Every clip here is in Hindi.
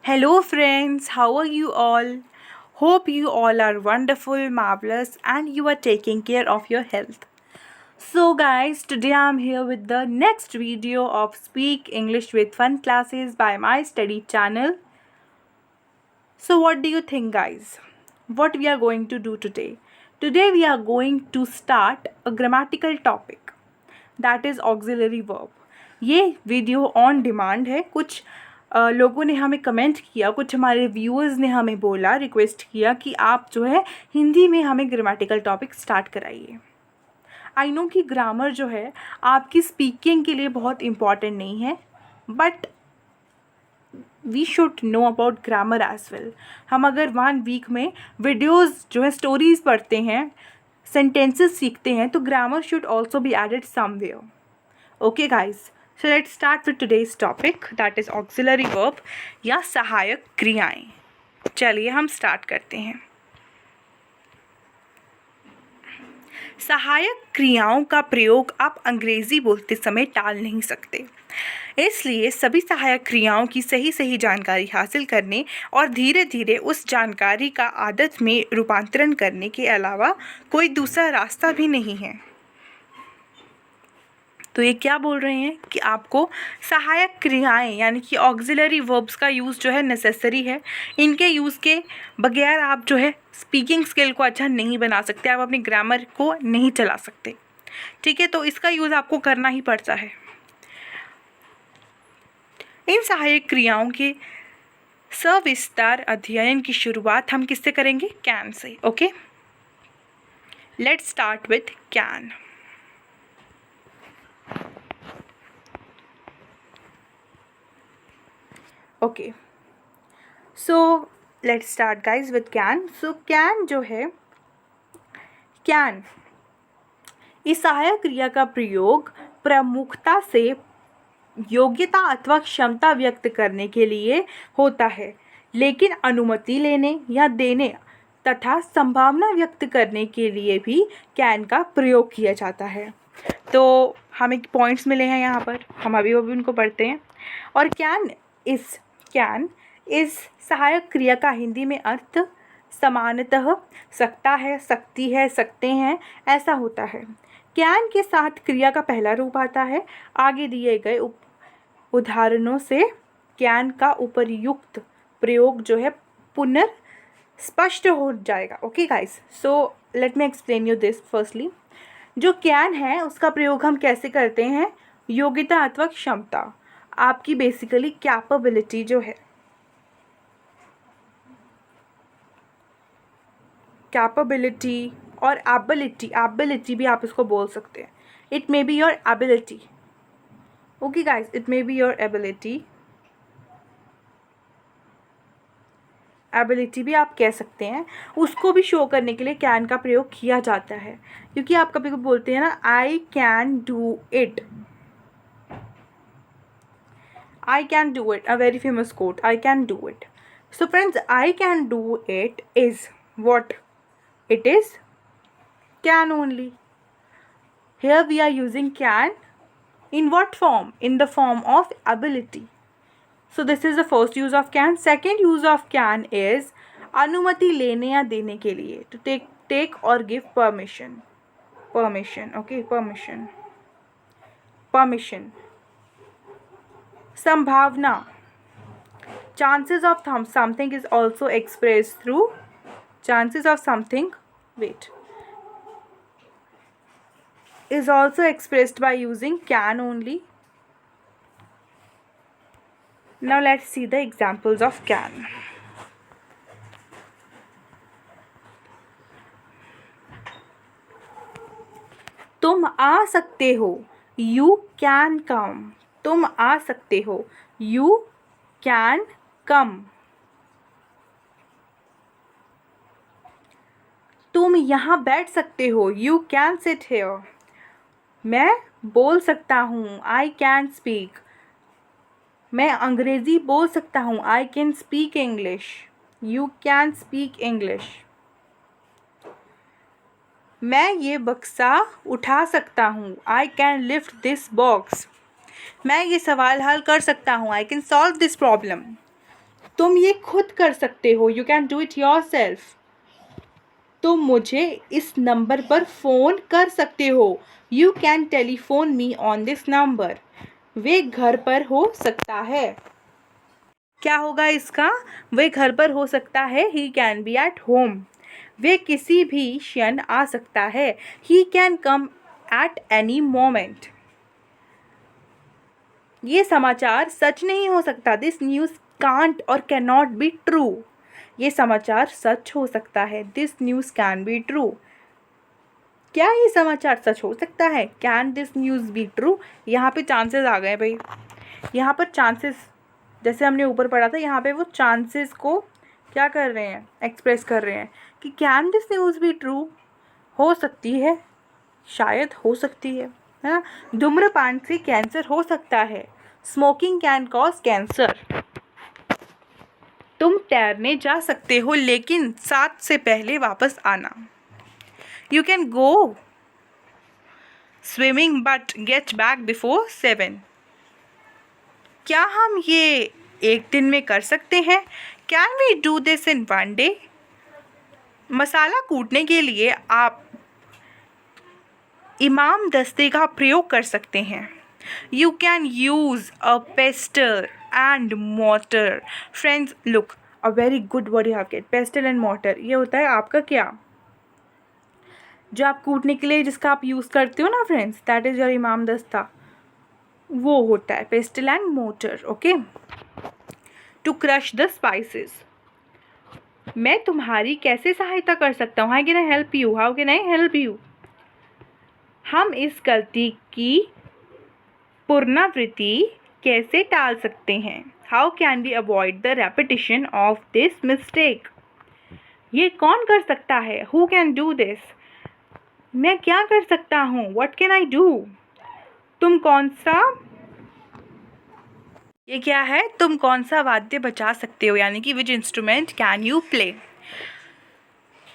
Hello, friends, how are you all? Hope you all are wonderful, marvelous, and you are taking care of your health. So, guys, today I'm here with the next video of Speak English with Fun classes by my study channel. So, what do you think, guys? What we are going to do today? Today, we are going to start a grammatical topic that is auxiliary verb. ये वीडियो ऑन डिमांड है. कुछ लोगों ने हमें कमेंट किया, कुछ हमारे व्यूअर्स ने हमें बोला, रिक्वेस्ट किया कि आप जो है हिंदी में हमें ग्रामेटिकल टॉपिक स्टार्ट कराइए. आई नो कि ग्रामर जो है आपकी स्पीकिंग के लिए बहुत इम्पॉर्टेंट नहीं है, but we should know about grammar as well. हम अगर 1 वीक में वीडियोज़ जो है स्टोरीज़ पढ़ते हैं, सेंटेंसेस सीखते हैं, तो grammar should also be added somewhere. Okay guys, so let's start with today's topic, that is auxiliary verb या सहायक क्रियाएं. चलिए हम स्टार्ट करते हैं. सहायक क्रियाओं का प्रयोग आप अंग्रेजी बोलते समय टाल नहीं सकते, इसलिए सभी सहायक क्रियाओं की सही जानकारी हासिल करने और धीरे धीरे उस जानकारी का आदत में रूपांतरण करने के अलावा कोई दूसरा रास्ता भी नहीं है. तो ये क्या बोल रहे हैं कि आपको सहायक क्रियाएं यानी कि ऑक्सिलरी वर्ब्स का यूज़ जो है नेसेसरी है. इनके यूज़ के बगैर आप जो है स्पीकिंग स्किल को अच्छा नहीं बना सकते, आप अपनी ग्रामर को नहीं चला सकते. ठीक है, तो इसका यूज़ आपको करना ही पड़ता है. इन सहायक क्रियाओं के सविस्तार अध्ययन की शुरुआत हम किससे करेंगे? Can say. Okay, let's start with can. Okay, so let's start guys with can. So can जो है, कैन इस सहायक क्रिया का प्रयोग प्रमुखता से योग्यता अथवा क्षमता व्यक्त करने के लिए होता है, लेकिन अनुमति लेने या देने तथा संभावना व्यक्त करने के लिए भी कैन का प्रयोग किया जाता है. तो हमें पॉइंट्स मिले हैं यहाँ पर, हम अभी उनको पढ़ते हैं. और कैन इस सहायक क्रिया का हिंदी में अर्थ समानतः सकता है, सकती है, सकते हैं ऐसा होता है. कैन के साथ क्रिया का पहला रूप आता है. आगे दिए गए उदाहरणों से कैन का उपर्युक्त प्रयोग जो है पुनर्स्पष्ट हो जाएगा. Okay guys, so let me explain you this. Firstly, जो कैन है उसका प्रयोग हम कैसे करते हैं? योग्यता अथवा क्षमता, आपकी बेसिकली कैपेबिलिटी जो है, कैपेबिलिटी और एबिलिटी भी आप इसको बोल सकते हैं. It may be your ability. Okay guys, it may be your ability भी आप कह सकते हैं. उसको भी शो करने के लिए कैन का प्रयोग किया जाता है, क्योंकि आप कभी कभी बोलते हैं ना, I can do it. I can do it, a very famous quote, I can do it. So friends, I can do it is what? It is can only. Here we are using can in what form? In the form of ability. So this is the first use of can. Second use of can is अनुमति लेने या देने के लिए, to take or give permission. Okay, permission. संभावना, chances of something is also expressed through chances of something is also expressed by using can only. Now let's see the examples of can. तुम आ सकते हो, you can come. तुम आ सकते हो, you can come. तुम यहाँ बैठ सकते हो, you can sit here. मैं बोल सकता हूँ, I can speak. मैं अंग्रेज़ी बोल सकता हूँ, I can speak English. You can speak English. मैं ये बक्सा उठा सकता हूँ, I can lift this box. मैं ये सवाल हल कर सकता हूँ, I can solve this problem. तुम ये खुद कर सकते हो, you can do it yourself. तुम मुझे इस नंबर पर फ़ोन कर सकते हो, you can telephone me on this number. वे घर पर हो सकता है, क्या होगा इसका, वे घर पर हो सकता है, he can be at home. वे किसी भी क्षण आ सकता है, he can come at any moment. ये समाचार सच नहीं हो सकता, दिस न्यूज़ कांट और कैन नॉट बी ट्रू। ये समाचार सच हो सकता है, this news can be true. क्या ये समाचार सच हो सकता है, can this news be true. यहाँ पे चांसेस आ गए भाई, यहाँ पर चांसेस, जैसे हमने ऊपर पढ़ा था, यहाँ पे वो चांसेस को क्या कर रहे हैं, एक्सप्रेस कर रहे हैं कि can this news be true, हो सकती है, शायद हो सकती है ना। धूम्रपान से कैंसर हो सकता है, स्मोकिंग कैन कॉज कैंसर। तुम तैरने जा सकते हो लेकिन 7 से पहले वापस आना, you can go swimming but get back before 7। क्या हम ये एक दिन में कर सकते हैं, can we do this in 1 day. मसाला कूटने के लिए आप इमाम दस्ते का प्रयोग कर सकते हैं, you can use a pastel and motor. Friends look, a very good word you have get, pastel and motor. ये होता है आपका क्या, जो आप कूटने के लिए जिसका आप यूज़ करते हो ना फ्रेंड्स, दैट इज़ योर इमाम दस्ता, वो होता है pestle and mortar. Okay, to crush the spices. मैं तुम्हारी कैसे सहायता कर सकता हूँ, how can I help you, how can I help you. हम इस गलती की पुनरावृत्ति कैसे टाल सकते हैं, how can we avoid the repetition of this mistake. ये कौन कर सकता है, हु कैन डू दिस। मैं क्या कर सकता हूँ, व्हाट कैन आई डू। तुम कौन सा, ये क्या है, तुम कौन सा वाद्य बजा सकते हो, यानी कि which instrument can you play.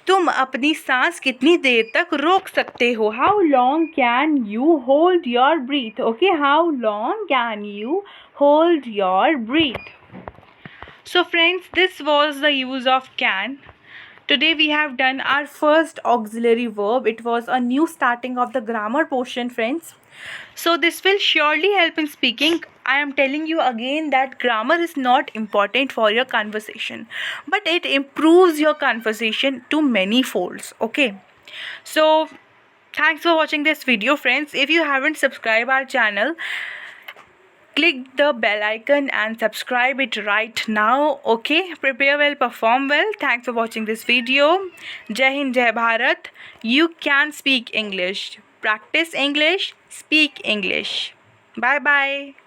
तुम अपनी सांस कितनी देर तक रोक सकते हो, how long can you hold your breathe. Okay, how long can you hold your breathe. So friends, this was the use of can. Today we have done our first auxiliary verb. It was a new starting of the grammar portion, friends. So this will surely help in speaking. I am telling you again that grammar is not important for your conversation, but it improves your conversation to many folds. Okay. So thanks for watching this video, friends. If you haven't subscribed our channel, click the bell icon and subscribe it right now. Okay, prepare well, perform well. Thanks for watching this video. Jai Hind, Jai Bharat. You can speak English, practice English, speak English. Bye bye.